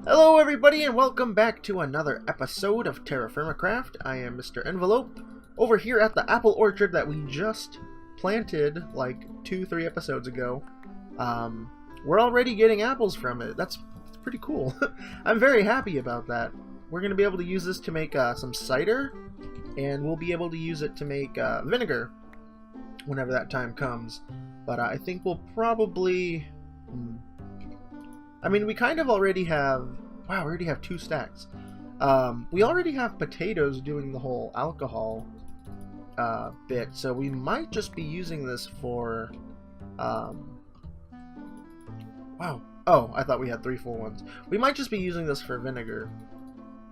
Hello everybody and welcome back to another episode of TerrafirmaCraft. I am MrEnvelope, over here at the apple orchard that we just planted like 2-3 episodes ago. We're already getting apples from it. That's pretty cool. I'm very happy about that. We're going to be able to use this to make some cider, and we'll be able to use it to make vinegar whenever that time comes. But I think we'll probably... I mean, we kind of already have... Wow, we already have 2 stacks. We already have potatoes doing the whole alcohol bit, so we might just be using this for... Wow. Oh, I thought we had 3 full ones. We might just be using this for vinegar.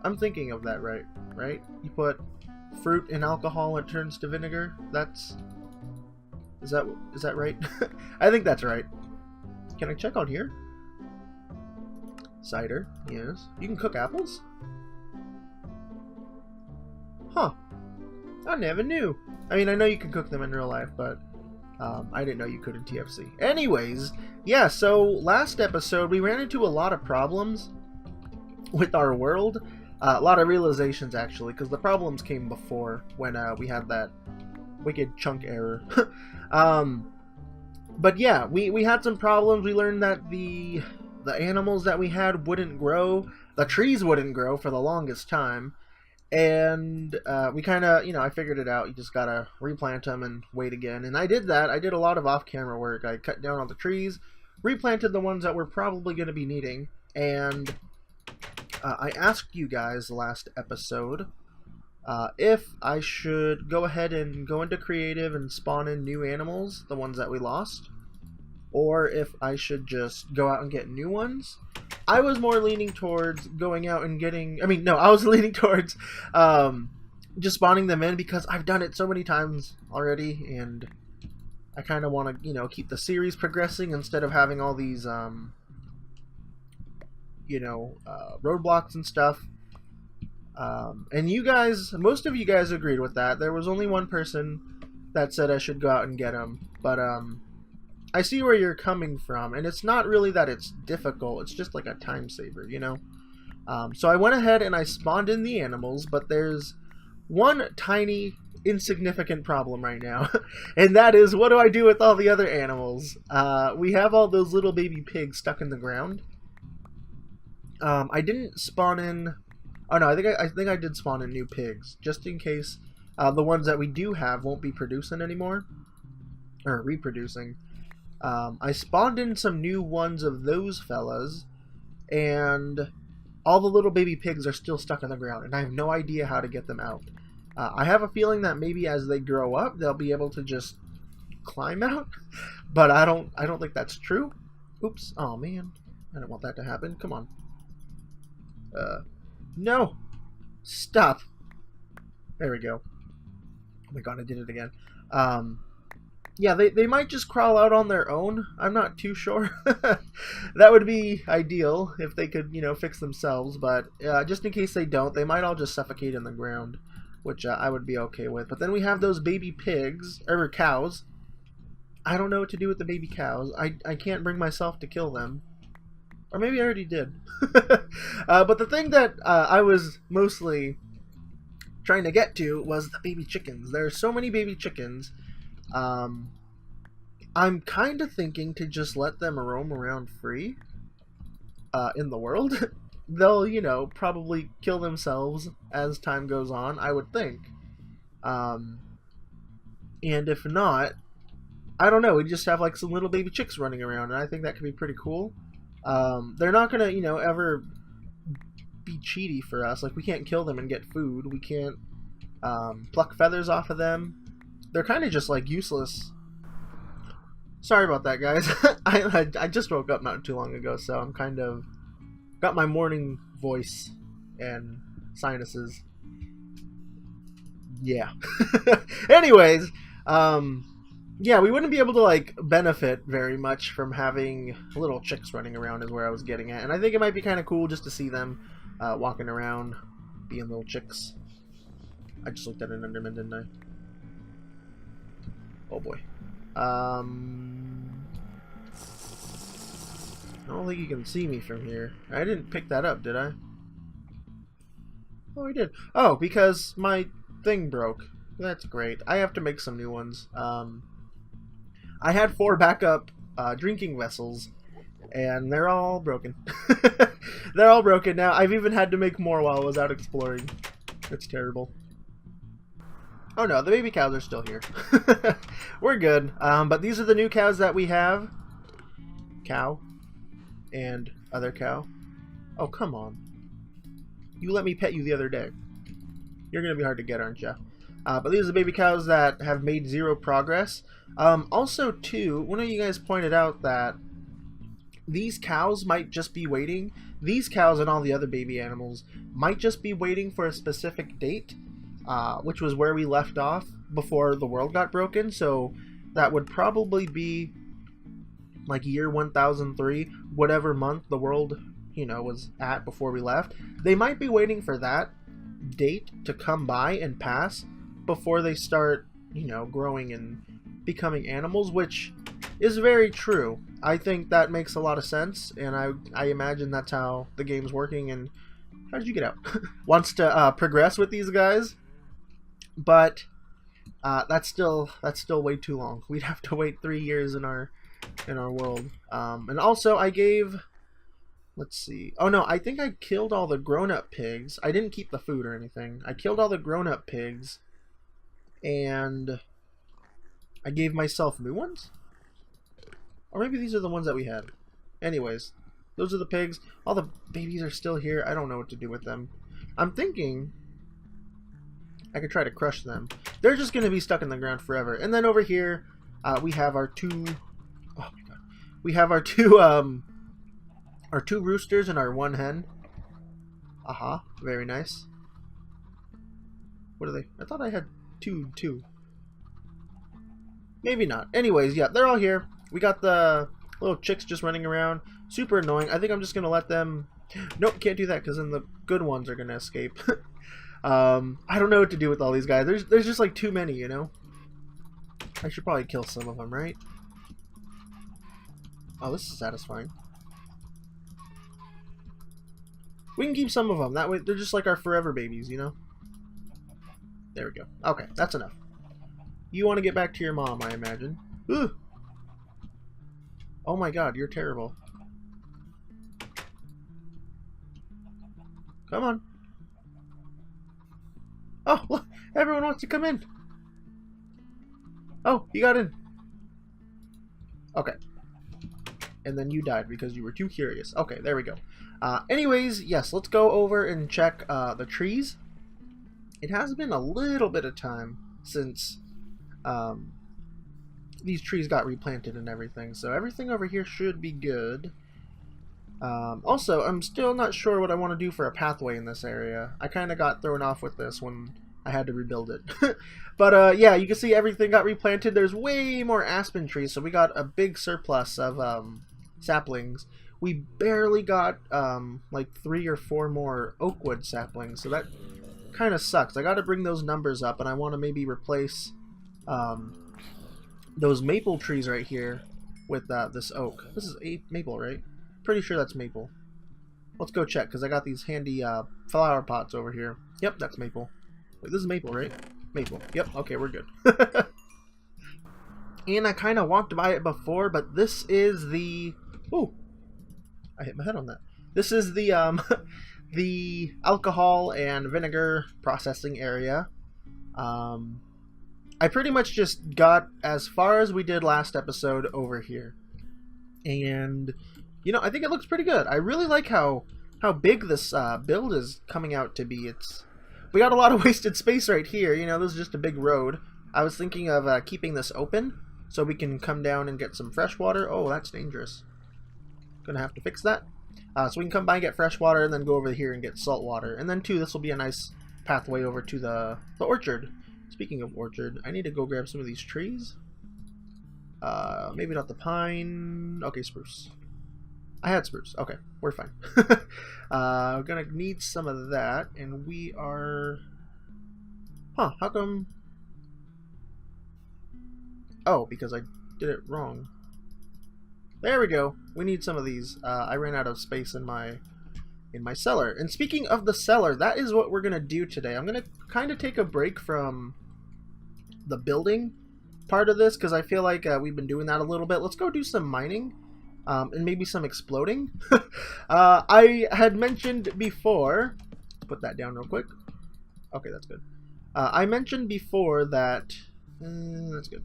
I'm thinking of that right? You put fruit in alcohol and it turns to vinegar? That's... Is that right? I think that's right. Can I check on here? Cider, yes. You can cook apples? Huh. I never knew. I mean, I know you can cook them in real life, but I didn't know you could in TFC. Anyways, yeah, so last episode we ran into a lot of problems with our world. A lot of realizations, actually, because the problems came before when we had that wicked chunk error. But yeah, we had some problems. We learned that the animals that we had wouldn't grow. The trees wouldn't grow for the longest time. And we kind of, I figured it out. You just gotta replant them and wait again. And I did that. I did a lot of off-camera work. I cut down all the trees, replanted the ones that we're probably going to be needing. And I asked you guys last episode if I should go ahead and go into creative and spawn in new animals, the ones that we lost, or if I should just go out and get new ones. I was more leaning towards going out and getting... I was leaning towards just spawning them in because I've done it so many times already, and I kind of want to, keep the series progressing instead of having all these, roadblocks and stuff. And you guys, most of you guys agreed with that. There was only one person that said I should go out and get them, but, I see where you're coming from, and it's not really that it's difficult, it's just like a time saver, So I went ahead and I spawned in the animals, but there's one tiny, insignificant problem right now, and that is, what do I do with all the other animals? We have all those little baby pigs stuck in the ground. I didn't spawn in... Oh no, I think I did spawn in new pigs, just in case the ones that we do have won't be producing anymore, or reproducing. I spawned in some new ones of those fellas, and all the little baby pigs are still stuck in the ground, and I have no idea how to get them out. I have a feeling that maybe as they grow up, they'll be able to just climb out, but I don't think that's true. Oops! Oh man, I don't want that to happen. Come on. No! Stop! There we go. Oh my god, I did it again. Yeah, they might just crawl out on their own. I'm not too sure. That would be ideal if they could, fix themselves. But just in case they don't, they might all just suffocate in the ground, which I would be okay with. But then we have those baby pigs, or cows. I don't know what to do with the baby cows. I can't bring myself to kill them. Or maybe I already did. But the thing that I was mostly trying to get to was the baby chickens. There are so many baby chickens. I'm kind of thinking to just let them roam around free in the world. They'll, probably kill themselves as time goes on, I would think. And if not, I don't know, we just have like some little baby chicks running around, and I think that could be pretty cool. They're not gonna, ever be cheaty for us. Like, we can't kill them and get food. We can't pluck feathers off of them. They're kind of just, like, useless. Sorry about that, guys. I just woke up not too long ago, so I'm kind of... got my morning voice and sinuses. Yeah. Anyways, yeah, we wouldn't be able to, like, benefit very much from having little chicks running around is where I was getting at. And I think it might be kind of cool just to see them walking around, being little chicks. I just looked at an Enderman, didn't I? Oh boy. don't think you can see me from here. I didn't pick that up, did I? Oh, I did. Oh, because my thing broke. That's great. I have to make some new ones. I had 4 backup drinking vessels, and they're all broken. They're all broken now. I've even had to make more while I was out exploring. It's terrible. Oh no, the baby cows are still here. We're good. But these are the new cows that we have. Cow. And other cow. Oh, come on. You let me pet you the other day. You're going to be hard to get, aren't you? But these are the baby cows that have made 0 progress. Also, too, one of you guys pointed out that these cows might just be waiting. These cows and all the other baby animals might just be waiting for a specific date, which was where we left off before the world got broken. So that would probably be like year 1003, whatever month the world, you know, was at before we left. They might be waiting for that date to come by and pass before they start, you know, growing and becoming animals, which is very true. I think that makes a lot of sense, and I imagine that's how the game's working. And how did you get out? Wants to progress with these guys, but that's still way too long. We'd have to wait 3 years in our world. And also I gave, let's see, oh no, I think I killed all the grown-up pigs. I didn't keep the food or anything. I killed all the grown-up pigs, and I gave myself new ones? Or maybe these are the ones that we had. Anyways, those are the pigs. All the babies are still here. I don't know what to do with them. I'm thinking I could try to crush them. They're just going to be stuck in the ground forever. And then over here, we have our two... Oh my god. We have our two roosters and our 1 hen. Aha, very nice. What are they? I thought I had two. Maybe not. Anyways, yeah, they're all here. We got the little chicks just running around. Super annoying. I think I'm just going to let them... Nope, can't do that because then the good ones are going to escape. I don't know what to do with all these guys. There's just like too many, you know? I should probably kill some of them, right? Oh, this is satisfying. We can keep some of them. That way, they're just like our forever babies, you know? There we go. Okay, that's enough. You want to get back to your mom, I imagine. Ooh! Oh my god, you're terrible. Come on. Oh, look! Everyone wants to come in! Oh, you got in. Okay. And then you died because you were too curious. Okay, there we go. Anyways, yes, let's go over and check the trees. It has been a little bit of time since these trees got replanted and everything, so everything over here should be good. Also, I'm still not sure what I want to do for a pathway in this area. I kind of got thrown off with this when I had to rebuild it. But yeah, you can see everything got replanted. There's way more aspen trees, so we got a big surplus of saplings. We barely got like 3 or 4 more oakwood saplings, so that kind of sucks. I got to bring those numbers up, and I want to maybe replace those maple trees right here with this oak. This is maple, right? Pretty sure that's maple. Let's go check, because I got these handy flower pots over here. Yep, that's maple. Wait, this is maple, right? Maple. Yep, okay, we're good. And I kind of walked by it before, but this is the... Ooh! I hit my head on that. This is the the alcohol and vinegar processing area. I pretty much just got as far as we did last episode over here. And, you know, I think it looks pretty good. I really like how big this build is coming out to be. We got a lot of wasted space right here. You know, this is just a big road. I was thinking of keeping this open so we can come down and get some fresh water. Oh, that's dangerous. Gonna have to fix that. So we can come by and get fresh water and then go over here and get salt water. And then, too, this will be a nice pathway over to the orchard. Speaking of orchard, I need to go grab some of these trees. Maybe not the pine. Okay, spruce. I had spruce. Okay, we're fine. We're gonna need some of that, and we are... Huh, how come... Oh, because I did it wrong. There we go. We need some of these. I ran out of space in my cellar. And speaking of the cellar, that is what we're gonna do today. I'm gonna kind of take a break from the building part of this because I feel like we've been doing that a little bit. Let's go do some mining and maybe some exploding. I had mentioned before. Put that down real quick. Okay, that's good. I mentioned before that that's good.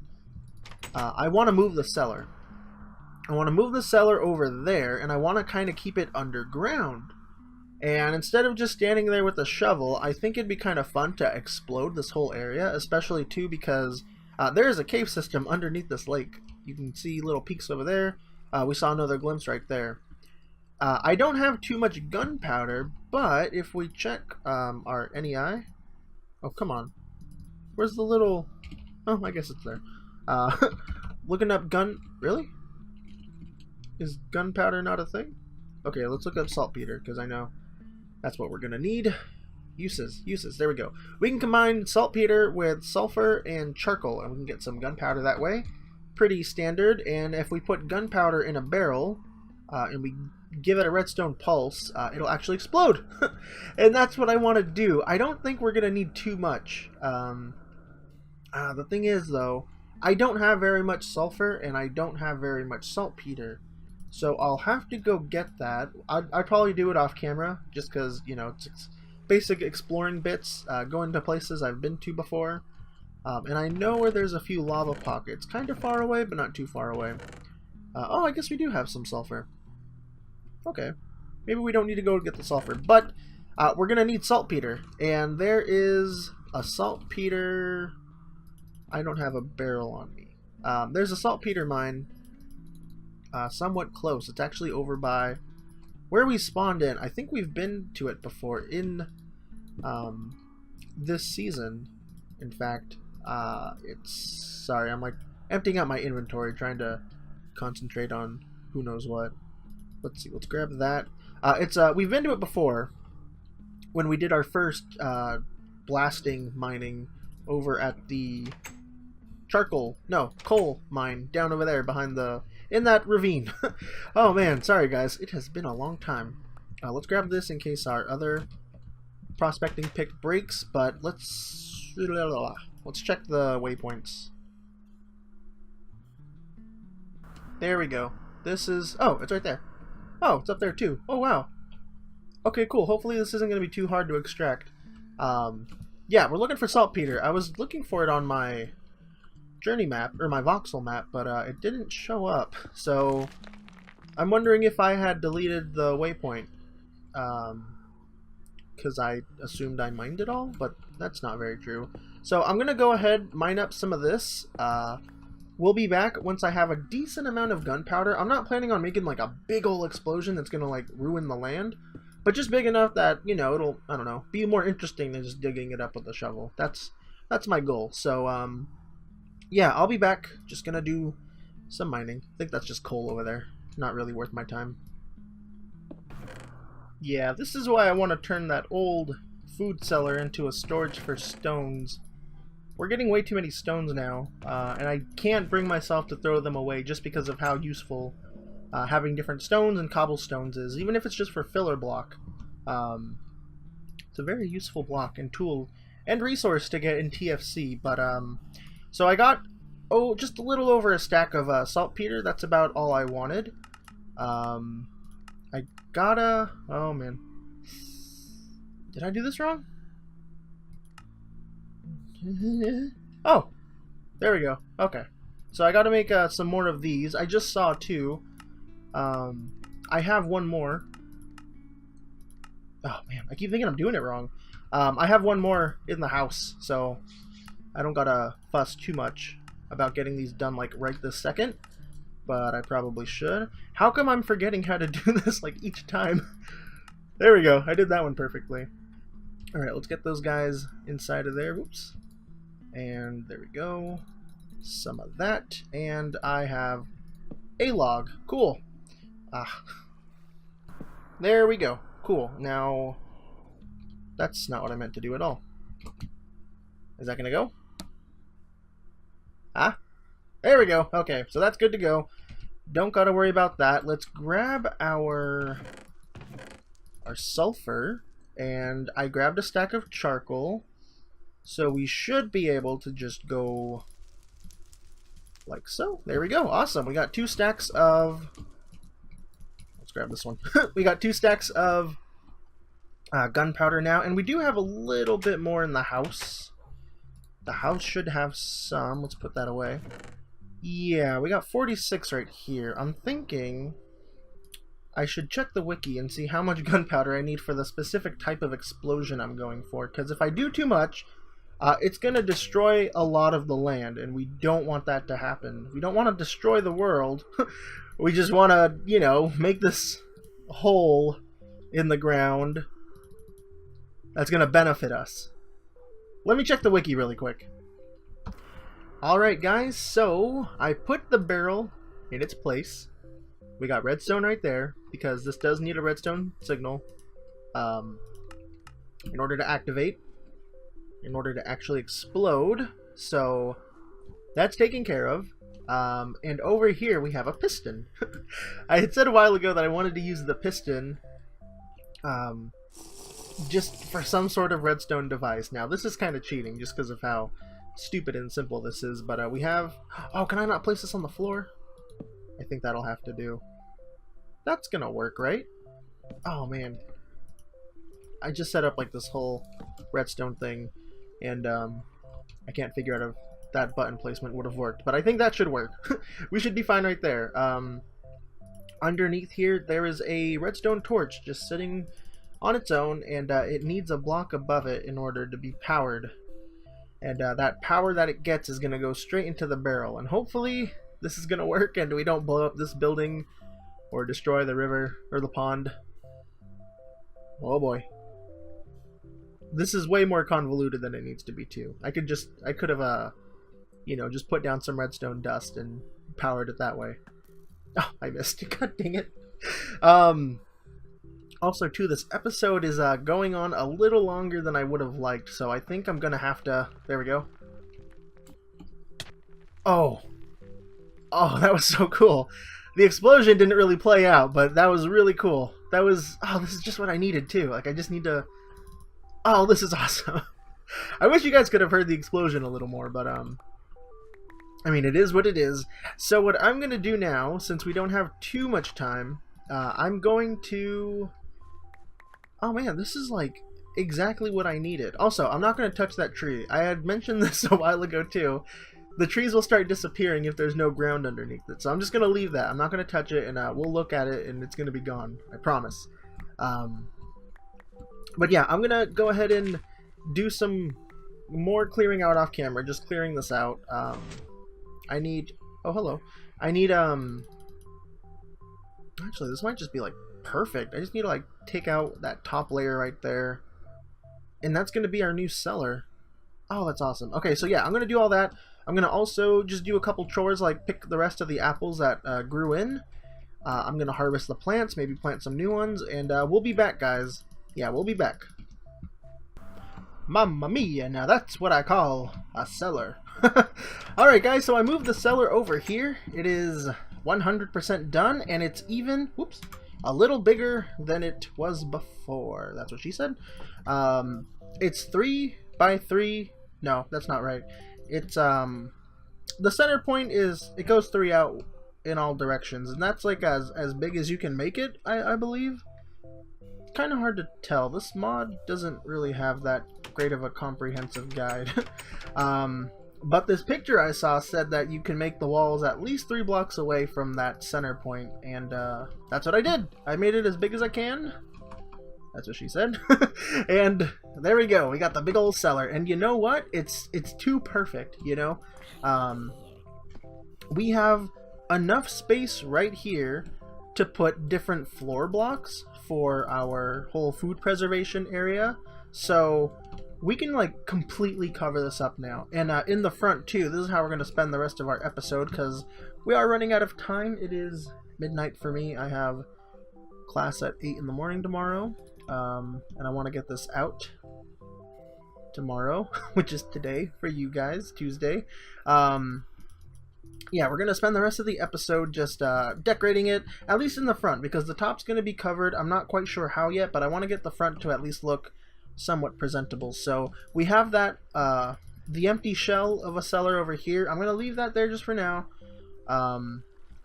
I want to move the cellar. I want to move the cellar over there, and I want to kind of keep it underground. And instead of just standing there with a shovel, I think it'd be kind of fun to explode this whole area, especially too because there is a cave system underneath this lake. You can see little peaks over there. We saw another glimpse right there. I don't have too much gunpowder, but if we check our NEI... Oh, come on. Where's the little... Oh, I guess it's there. Looking up gun... Really? Is gunpowder not a thing? Okay, let's look up saltpeter, because I know that's what we're going to need. Uses. There we go. We can combine saltpeter with sulfur and charcoal, and we can get some gunpowder that way. Pretty standard, and if we put gunpowder in a barrel, and we give it a redstone pulse, it'll actually explode. And that's what I want to do. I don't think we're going to need too much. The thing is, though, I don't have very much sulfur, and I don't have very much saltpeter. So I'll have to go get that. I'd probably do it off camera, just because, you know, it's basic exploring bits, going to places I've been to before. And I know where there's a few lava pockets. Kind of far away, but not too far away. Oh, I guess we do have some sulfur. Okay. Maybe we don't need to go get the sulfur. But we're going to need saltpeter. And there is a saltpeter... I don't have a barrel on me. There's a saltpeter mine somewhat close. It's actually over by where we spawned in. I think we've been to it before in this season. In fact, it's... Sorry, I'm like emptying out my inventory, trying to concentrate on who knows what. Let's see, let's grab that. We've been to it before when we did our first blasting mining over at the coal mine down over there behind in that ravine. Oh man, sorry guys, it has been a long time. Let's grab this in case our other prospecting pick breaks, but let's check the waypoints. There we go. This is... Oh, it's right there. Oh, it's up there too. Oh wow. Okay, cool. Hopefully this isn't going to be too hard to extract. Yeah, we're looking for saltpeter. I was looking for it on my journey map, or my voxel map, but it didn't show up. So I'm wondering if I had deleted the waypoint, because I assumed I mined it all, but that's not very true. So I'm gonna go ahead, mine up some of this. We'll be back once I have a decent amount of gunpowder. I'm not planning on making like a big old explosion that's gonna like ruin the land, but just big enough that, you know, it'll, I don't know, be more interesting than just digging it up with a shovel. That's my goal. So yeah, I'll be back. Just gonna do some mining. I think that's just coal over there. Not really worth my time. Yeah, this is why I want to turn that old food cellar into a storage for stones. We're getting way too many stones now, and I can't bring myself to throw them away just because of how useful having different stones and cobblestones is, even if it's just for filler block. It's a very useful block and tool and resource to get in TFC, but so I got, just a little over a stack of saltpeter. That's about all I wanted. I gotta... Oh, man. Did I do this wrong? Oh! There we go. Okay. So I gotta make some more of these. I just saw two. I have one more. Oh, man. I keep thinking I'm doing it wrong. I have one more in the house, so I don't gotta fuss too much about getting these done like right this second, but I probably should. How come I'm forgetting how to do this like each time? There we go. I did that one perfectly. Alright, let's get those guys inside of there. Whoops. And there we go. Some of that. And I have a log. Cool. There we go. Cool. Now, that's not what I meant to do at all. Is that gonna go? Ah? There we go. Okay, so that's good to go. don't gotta worry about that. Let's grab our sulfur, and I grabbed a stack of charcoal, so we should be able to just go like so. There we go. Awesome. We got 2 stacks of... Let's grab this one. We got 2 stacks of gunpowder now, and we do have a little bit more in the house. The house should have some. Let's put that away. Yeah, we got 46 right here. I'm thinking I should check the wiki and see how much gunpowder I need for the specific type of explosion I'm going for, because if I do too much, it's going to destroy a lot of the land, and we don't want that to happen. We don't want to destroy the world. We just want to, you know, make this hole in the ground that's going to benefit us. Let me check the wiki really quick. Alright guys, so I put the barrel in its place. We got redstone right there, because this does need a redstone signal in order to activate, in order to actually explode. So that's taken care of. And over here we have a piston. I had said a while ago that I wanted to use the piston just for some sort of redstone device. Now this is kind of cheating just because of how stupid and simple this is, but we have... Oh, can I not place this on the floor? I think that'll have to do. That's gonna work, right? Oh man, I just set up like this whole redstone thing, and I can't figure out if that button placement would have worked, but I think that should work. We should be fine right there. Underneath here there is a redstone torch just sitting on its own, and it needs a block above it in order to be powered. And that power that it gets is going to go straight into the barrel. And hopefully this is going to work and we don't blow up this building or destroy the river or the pond. Oh boy. This is way more convoluted than it needs to be too. I could have, you know, just put down some redstone dust and powered it that way. Oh, I missed. God dang it. Also, too, this episode is going on a little longer than I would have liked, so I think I'm going to have to... There we go. Oh. Oh, that was so cool. The explosion didn't really play out, but that was really cool. That was... Oh, this is just what I needed, too. Like, I just need to... Oh, this is awesome. I wish you guys could have heard the explosion a little more, but, I mean, it is what it is. So what I'm going to do now, since we don't have too much time, I'm going to... Oh man, this is like exactly what I needed. Also, I'm not going to touch that tree. I had mentioned this a while ago too. The trees will start disappearing if there's no ground underneath it. So I'm just going to leave that. I'm not going to touch it, and we'll look at it and it's going to be gone. I promise. But yeah, I'm going to go ahead and do some more clearing out off camera. Just clearing this out. I need... Oh, hello. I need... Actually, this might just be like perfect. I just need to like take out that top layer right there, and that's going to be our new cellar. Oh, that's awesome. Okay, so yeah, I'm going to do all that. I'm going to also just do a couple chores, like pick the rest of the apples that grew in. I'm going to harvest the plants, maybe plant some new ones, and we'll be back, guys. Yeah, we'll be back. Mamma mia, now that's what I call a cellar. Alright guys, so I moved the cellar over here. It is 100% done, and it's even, whoops, a little bigger than it was before. That's what she said. It's 3 by 3. No, that's not right. It's the center point is, it goes 3 out in all directions, and that's like as big as you can make it, I believe. It's kind of hard to tell. This mod doesn't really have that great of a comprehensive guide. But this picture I saw said that you can make the walls at least 3 blocks away from that center point, and that's what I did. I made it as big as I can. That's what she said. And there we go. We got the big old cellar, and you know what? It's too perfect, you know? We have enough space right here to put different floor blocks for our whole food preservation area, so we can like completely cover this up now. And in the front too, this is how we're going to spend the rest of our episode, because we are running out of time. It is midnight for me. I have class at 8 in the morning tomorrow, and I want to get this out tomorrow, which is today for you guys, Tuesday. yeah, we're going to spend the rest of the episode just decorating it, at least in the front, because the top's going to be covered. I'm not quite sure how yet, but I want to get the front to at least look somewhat presentable. So we have that, the empty shell of a cellar over here. I'm going to leave that there just for now,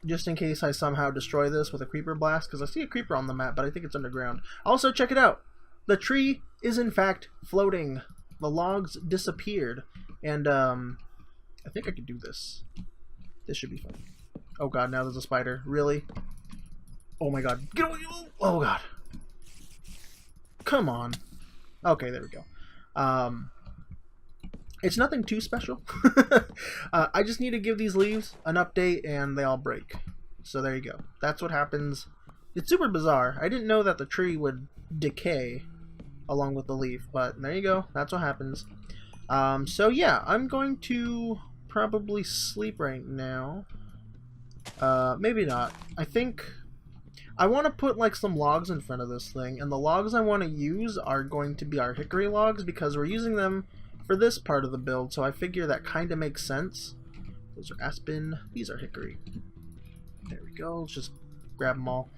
just in case I somehow destroy this with a creeper blast, because I see a creeper on the map, but I think it's underground. Also, check it out. The tree is in fact floating. The logs disappeared, and I think I could do this. This should be fun. Oh god, now there's a spider. Really? Oh my god. Get away! Oh god. Come on. Okay, there we go. It's nothing too special. I just need to give these leaves an update and they all break. So there you go. That's what happens. It's super bizarre. I didn't know that the tree would decay along with the leaf, but there you go. That's what happens. So yeah, I'm going to probably sleep right now. Maybe not. I think I want to put like some logs in front of this thing, and the logs I want to use are going to be our hickory logs because we're using them for this part of the build, so I figure that kind of makes sense. Those are aspen, these are hickory. There we go, let's just grab them all.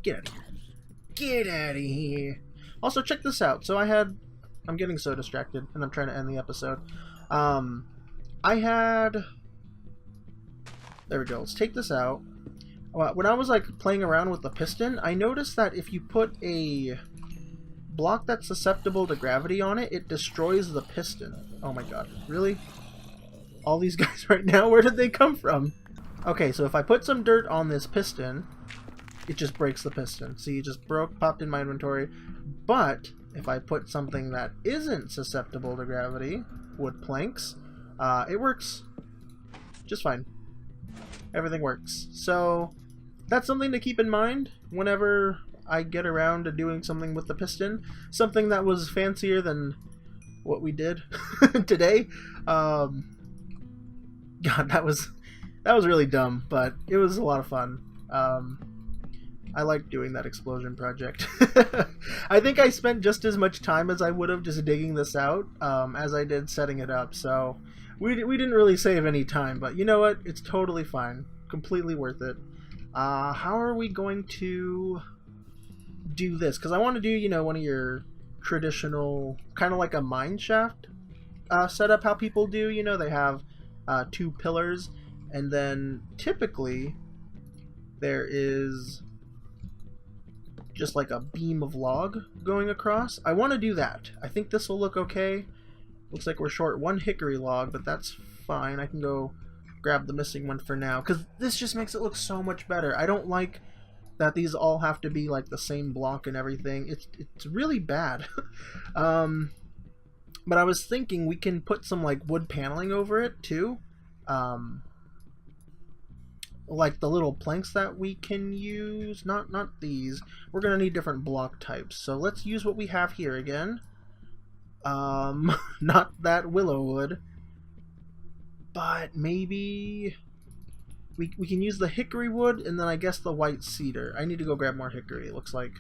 Get out of here. Get out of here. Also, check this out. So I'm getting so distracted, and I'm trying to end the episode. There we go. Let's take this out. When I was like playing around with the piston, I noticed that if you put a block that's susceptible to gravity on it, it destroys the piston. Oh my god. Really? All these guys right now? Where did they come from? Okay, so if I put some dirt on this piston, it just breaks the piston. See, it just popped in my inventory. But if I put something that isn't susceptible to gravity, wood planks, it works just fine. Everything works. So that's something to keep in mind whenever I get around to doing something with the piston. Something that was fancier than what we did today. God, that was really dumb, but it was a lot of fun. I like doing that explosion project. I think I spent just as much time as I would have just digging this out as I did setting it up, so we didn't really save any time, but you know what? It's totally fine. Completely worth it. How are we going to do this? Because I want to do, you know, one of your traditional, kind of like a mine shaft setup, how people do, you know, they have 2 pillars, and then typically there is just like a beam of log going across. I want to do that. I think this will look okay. Looks like we're short 1 hickory log, but that's fine. I can go grab the missing one for now, because this just makes it look so much better. I don't like that these all have to be like the same block and everything. It's really bad. But I was thinking we can put some like wood paneling over it too. Like the little planks that we can use. Not these. We're gonna need different block types. So let's use what we have here again. Not that willow wood. But maybe we can use the hickory wood, and then I guess the white cedar. I need to go grab more hickory, it looks like.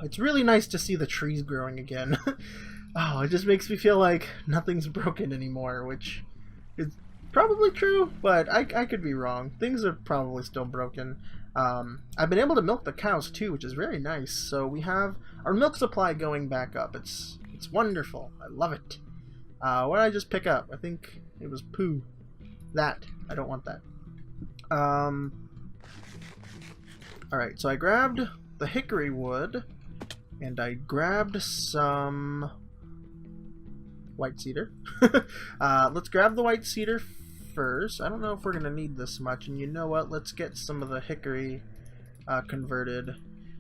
It's really nice to see the trees growing again. Oh, it just makes me feel like nothing's broken anymore, which is probably true, but I could be wrong. Things are probably still broken. I've been able to milk the cows too, which is very nice. So we have our milk supply going back up. It's wonderful. I love it. What did I just pick up? I think it was poo. That. I don't want that. Alright, so I grabbed the hickory wood, and I grabbed some white cedar. Let's grab the white cedar first. I don't know if we're going to need this much, and you know what? Let's get some of the hickory converted.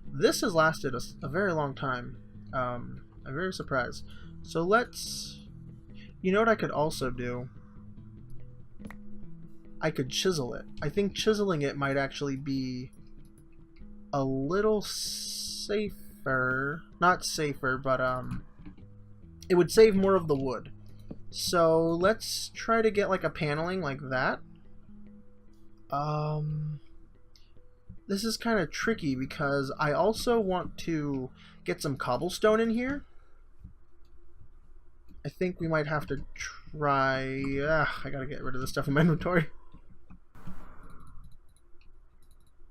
This has lasted a very long time. I'm very surprised. So let's... You know what I could also do? I could chisel it. I think chiseling it might actually be a little safer. Not safer, but it would save more of the wood. So let's try to get like a paneling like that. This is kind of tricky because I also want to get some cobblestone in here. I think we might have to try... I gotta get rid of this stuff in my inventory.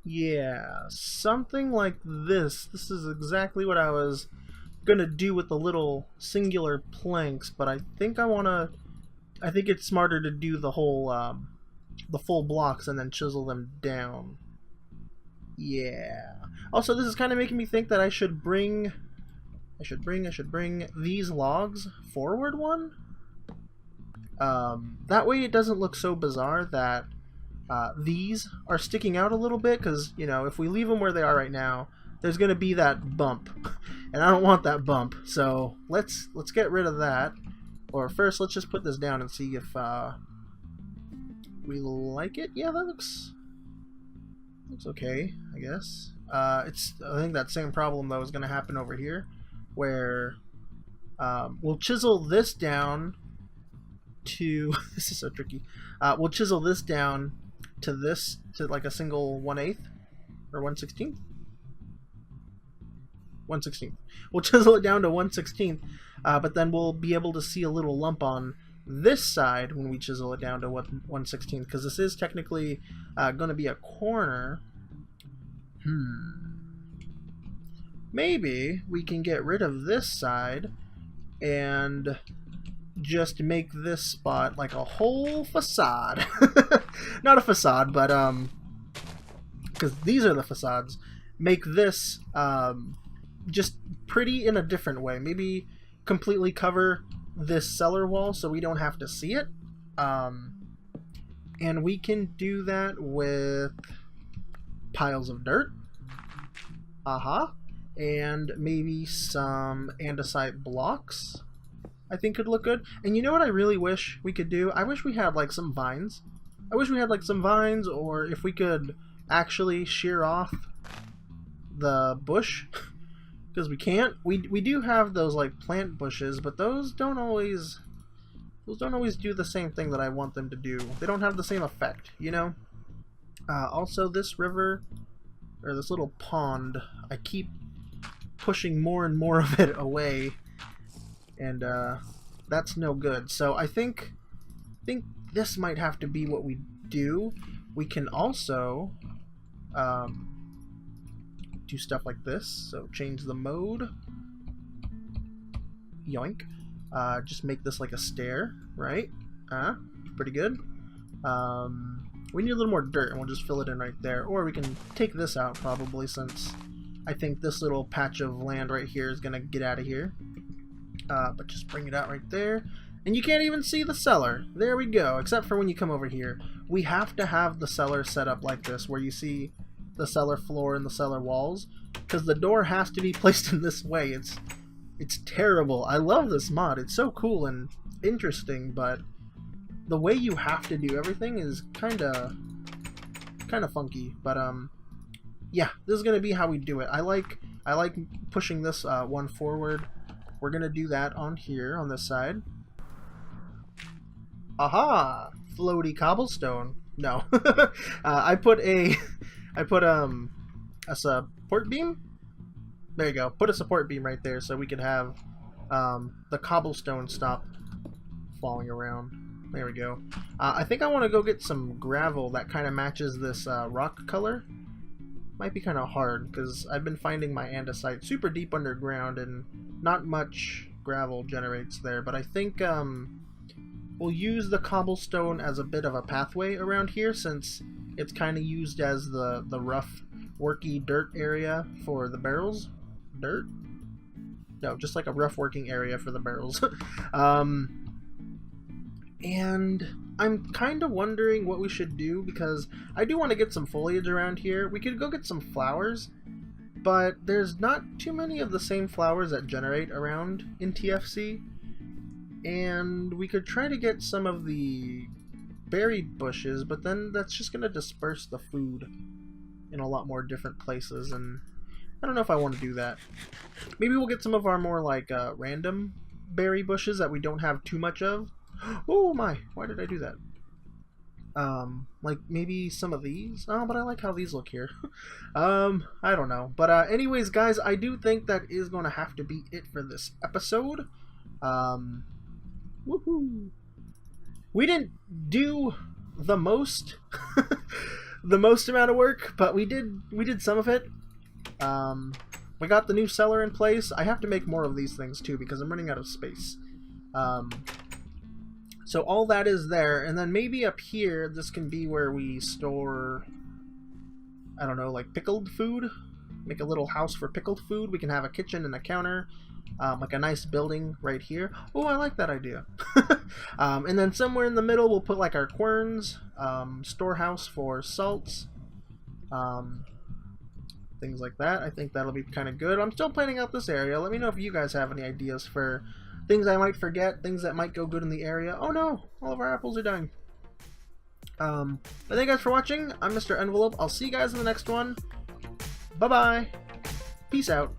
Yeah, something like this. This is exactly what I was gonna do with the little singular planks, but I think I think it's smarter to do the whole, the full blocks and then chisel them down. Yeah. Also, this is kind of making me think that I should bring these logs forward one. That way it doesn't look so bizarre that these are sticking out a little bit, because, you know, if we leave them where they are right now, there's going to be that bump, and I don't want that bump. So let's get rid of that. Or first, let's just put this down and see if we like it. Yeah, that looks okay, I guess. I think that same problem though is going to happen over here, where we'll chisel this down to this is so tricky. We'll chisel this down to like a single 1/8 or 1/16. 1/16. We'll chisel it down to 1/16, but then we'll be able to see a little lump on this side when we chisel it down to 1/16, because this is technically going to be a corner. Maybe we can get rid of this side and just make this spot like a whole facade. Not a facade, but because these are the facades. Make this just pretty in a different way. Maybe completely cover this cellar wall so we don't have to see it. And we can do that with piles of dirt. And maybe some andesite blocks, I think could look good. And you know what I really wish we could do? I wish we had like some vines. I wish we had like some vines, or if we could actually shear off the bush. Because we can't. We do have those like plant bushes, but those don't always do the same thing that I want them to do. They don't have the same effect, you know? Also, this river, or this little pond, I keep pushing more and more of it away, and that's no good. So I think this might have to be what we do. We can also do stuff like this. So change the mode. Yoink. Just make this like a stair, right? Pretty good. We need a little more dirt, and we'll just fill it in right there. Or we can take this out, probably, since I think this little patch of land right here is going to get out of here. But just bring it out right there. And you can't even see the cellar. There we go, except for when you come over here. We have to have the cellar set up like this, where you see the cellar floor and the cellar walls, because the door has to be placed in this way. It's terrible. I love this mod. It's so cool and interesting, but the way you have to do everything is kind of funky. But yeah, this is gonna be how we do it. I like pushing this one forward. We're gonna do that on here on this side. Aha! Floaty cobblestone. No, I put a support beam. There you go. Put a support beam right there so we could have the cobblestone stop falling around. There we go. I think I want to go get some gravel that kind of matches this rock color. Might be kind of hard because I've been finding my andesite super deep underground and not much gravel generates there. But I think we'll use the cobblestone as a bit of a pathway around here, since it's kind of used as the rough, worky dirt area for the barrels. Dirt? No, just like a rough working area for the barrels. And I'm kind of wondering what we should do, because I do want to get some foliage around here. We could go get some flowers, but there's not too many of the same flowers that generate around in TFC. And we could try to get some of the berry bushes, but then that's just going to disperse the food in a lot more different places, and I don't know if I want to do that. Maybe we'll get some of our more like random berry bushes that we don't have too much of. Oh my, why did I do that? Like maybe some of these? Oh, but I like how these look here. I don't know. But anyways, guys, I do think that is going to have to be it for this episode. Woohoo! We didn't do the most, the most amount of work, but we did some of it. We got the new cellar in place. I have to make more of these things too because I'm running out of space. So all that is there, and then maybe up here this can be where we store, I don't know, like pickled food. Make a little house for pickled food. We can have a kitchen and a counter, like a nice building right here. Oh, I like that idea. And then somewhere in the middle we'll put like our querns, storehouse for salts, things like that. I think that'll be kind of good. I'm still planning out this area. Let me know if you guys have any ideas for things I might forget, things that might go good in the area. Oh no, all of our apples are dying. But thank you guys for watching. I'm MrEnvelope. I'll see you guys in the next one. Bye-bye. Peace out.